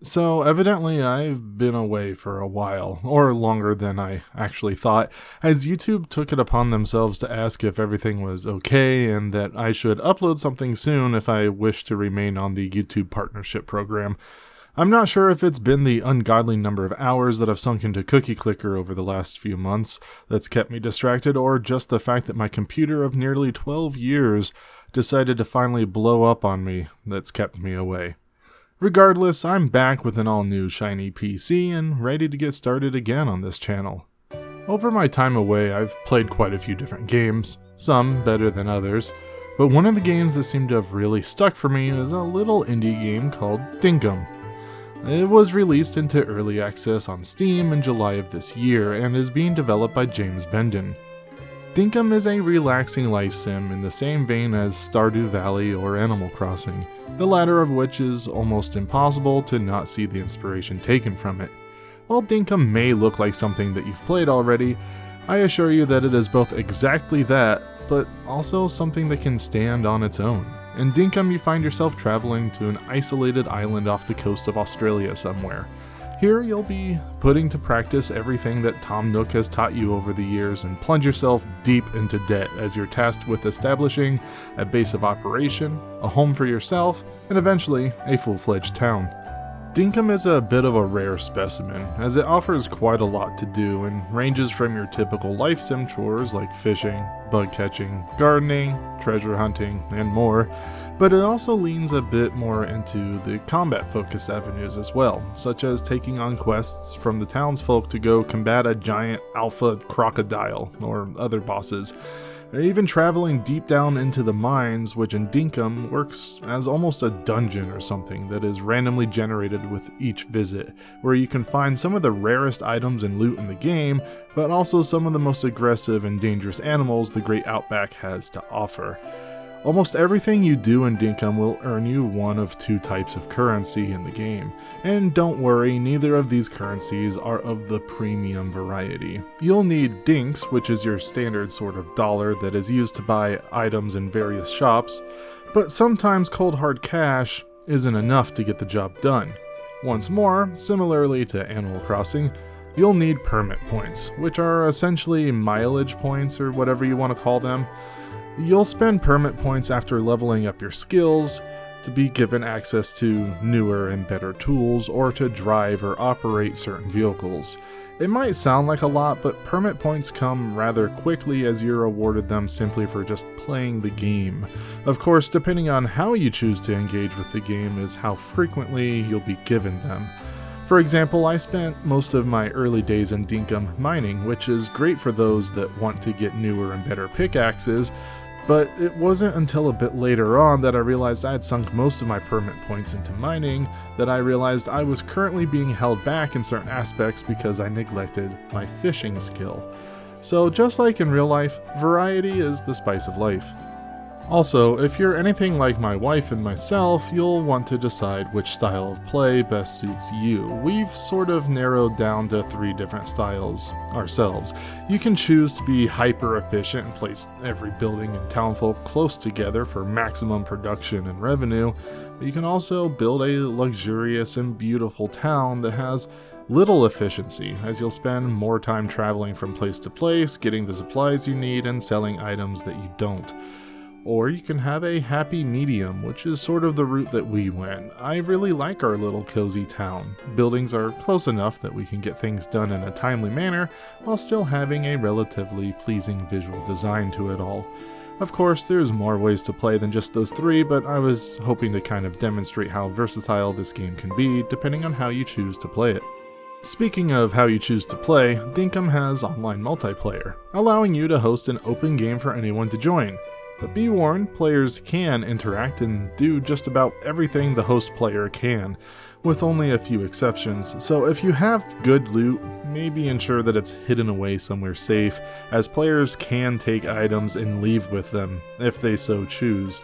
So, evidently, I've been away for a while, or longer than I actually thought, as YouTube took it upon themselves to ask if everything was okay and that I should upload something soon if I wish to remain on the YouTube Partnership Program. I'm not sure if it's been the ungodly number of hours that I've sunk into Cookie Clicker over the last few months that's kept me distracted, or just the fact that my computer of nearly 12 years decided to finally blow up on me that's kept me away. Regardless, I'm back with an all-new shiny PC and ready to get started again on this channel. Over my time away, I've played quite a few different games, some better than others, but one of the games that seemed to have really stuck for me is a little indie game called Dinkum. It was released into early access on Steam in July of this year and is being developed by James Bendon. Dinkum is a relaxing life sim in the same vein as Stardew Valley or Animal Crossing, the latter of which is almost impossible to not see the inspiration taken from it. While Dinkum may look like something that you've played already, I assure you that it is both exactly that, but also something that can stand on its own. In Dinkum, you find yourself traveling to an isolated island off the coast of Australia somewhere. Here, you'll be putting to practice everything that Tom Nook has taught you over the years and plunge yourself deep into debt as you're tasked with establishing a base of operation, a home for yourself, and eventually a full-fledged town. Dinkum is a bit of a rare specimen, as it offers quite a lot to do and ranges from your typical life sim chores like fishing, bug catching, gardening, treasure hunting, and more, but it also leans a bit more into the combat-focused avenues as well, such as taking on quests from the townsfolk to go combat a giant alpha crocodile or other bosses. Or even traveling deep down into the mines, which in Dinkum works as almost a dungeon or something that is randomly generated with each visit, where you can find some of the rarest items and loot in the game, but also some of the most aggressive and dangerous animals the Great Outback has to offer. Almost everything you do in Dinkum will earn you one of two types of currency in the game, and don't worry, neither of these currencies are of the premium variety. You'll need dinks, which is your standard sort of dollar that is used to buy items in various shops, but sometimes cold hard cash isn't enough to get the job done. Once more, similarly to Animal Crossing, you'll need permit points, which are essentially mileage points or whatever you want to call them. You'll spend permit points after leveling up your skills to be given access to newer and better tools or to drive or operate certain vehicles. It might sound like a lot, but permit points come rather quickly as you're awarded them simply for just playing the game. Of course, depending on how you choose to engage with the game is how frequently you'll be given them. For example, I spent most of my early days in Dinkum mining, which is great for those that want to get newer and better pickaxes, but it wasn't until a bit later on that I realized I had sunk most of my permit points into mining that I realized I was currently being held back in certain aspects because I neglected my fishing skill. So just like in real life, variety is the spice of life. Also, if you're anything like my wife and myself, you'll want to decide which style of play best suits you. We've sort of narrowed down to 3 different styles ourselves. You can choose to be hyper efficient and place every building and townfolk close together for maximum production and revenue, but you can also build a luxurious and beautiful town that has little efficiency, as you'll spend more time traveling from place to place, getting the supplies you need, and selling items that you don't. Or you can have a happy medium, which is sort of the route that we went. I really like our little cozy town. Buildings are close enough that we can get things done in a timely manner, while still having a relatively pleasing visual design to it all. Of course, there's more ways to play than just those 3, but I was hoping to kind of demonstrate how versatile this game can be, depending on how you choose to play it. Speaking of how you choose to play, Dinkum has online multiplayer, allowing you to host an open game for anyone to join. But be warned, players can interact and do just about everything the host player can, with only a few exceptions, so if you have good loot, maybe ensure that it's hidden away somewhere safe, as players can take items and leave with them, if they so choose.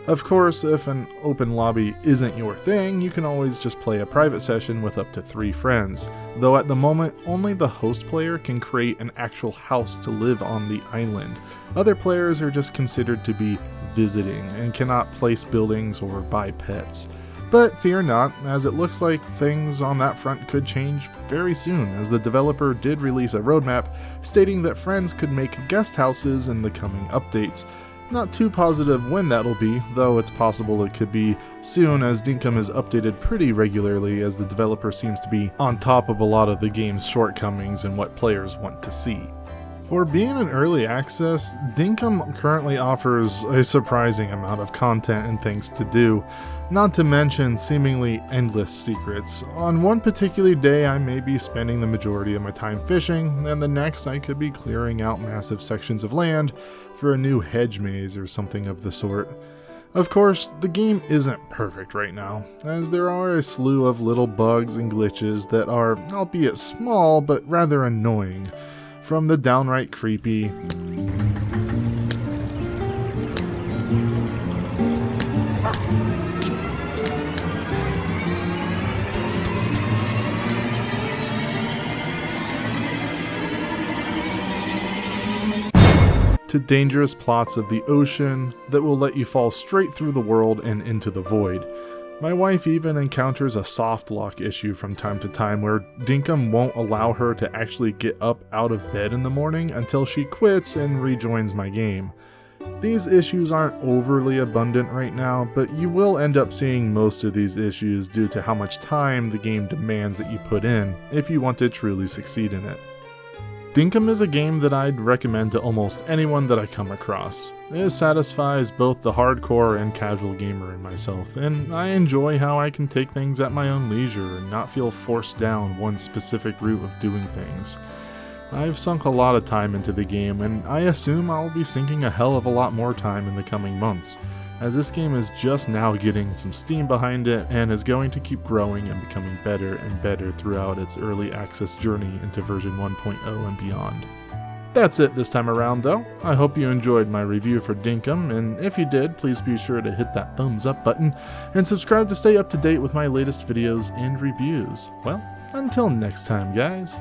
Of course, if an open lobby isn't your thing, you can always just play a private session with up to 3 friends, though at the moment, only the host player can create an actual house to live on the island. Other players are just considered to be visiting and cannot place buildings or buy pets. But fear not, as it looks like things on that front could change very soon, as the developer did release a roadmap stating that friends could make guest houses in the coming updates. Not too positive when that'll be, though it's possible it could be soon, as Dinkum is updated pretty regularly, as the developer seems to be on top of a lot of the game's shortcomings and what players want to see. For being in early access, Dinkum currently offers a surprising amount of content and things to do, not to mention seemingly endless secrets. On one particular day I may be spending the majority of my time fishing, and the next I could be clearing out massive sections of land for a new hedge maze or something of the sort. Of course, the game isn't perfect right now, as there are a slew of little bugs and glitches that are, albeit small, but rather annoying. From the downright creepy to dangerous plots of the ocean that will let you fall straight through the world and into the void. My wife even encounters a soft lock issue from time to time where Dinkum won't allow her to actually get up out of bed in the morning until she quits and rejoins my game. These issues aren't overly abundant right now, but you will end up seeing most of these issues due to how much time the game demands that you put in if you want to truly succeed in it. Dinkum is a game that I'd recommend to almost anyone that I come across. It satisfies both the hardcore and casual gamer in myself, and I enjoy how I can take things at my own leisure and not feel forced down one specific route of doing things. I've sunk a lot of time into the game, and I assume I'll be sinking a hell of a lot more time in the coming months, as this game is just now getting some steam behind it and is going to keep growing and becoming better and better throughout its early access journey into version 1.0 and beyond. That's it this time around though. I hope you enjoyed my review for Dinkum, and if you did, please be sure to hit that thumbs up button and subscribe to stay up to date with my latest videos and reviews. Well, until next time guys.